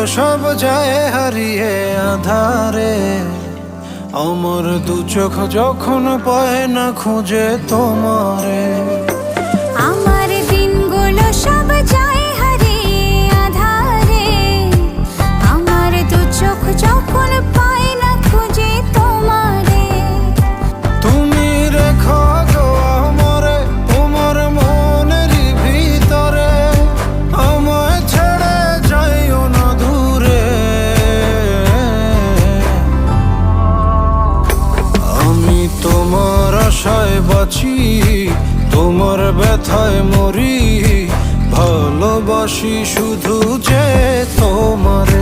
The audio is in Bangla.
সব যায় হারিয়ে আধারে। আমার দু চোখ যখন পায় না খুঁজে তোমারে। আমার দিনগুলো সব যায় হারিয়ে আধারে। আমার দু চোখ যখন পায় না খুঁজে তোমারে। তুমি রেখো গো আমারে তোমার মনের ভিতরে, আমায় ছেড়ে যাইও না দূরে। আমি তোমার আশায় বাঁচি, তোমার ব্যথায় মরি, ভালোবাসি শুধু যে তোমার।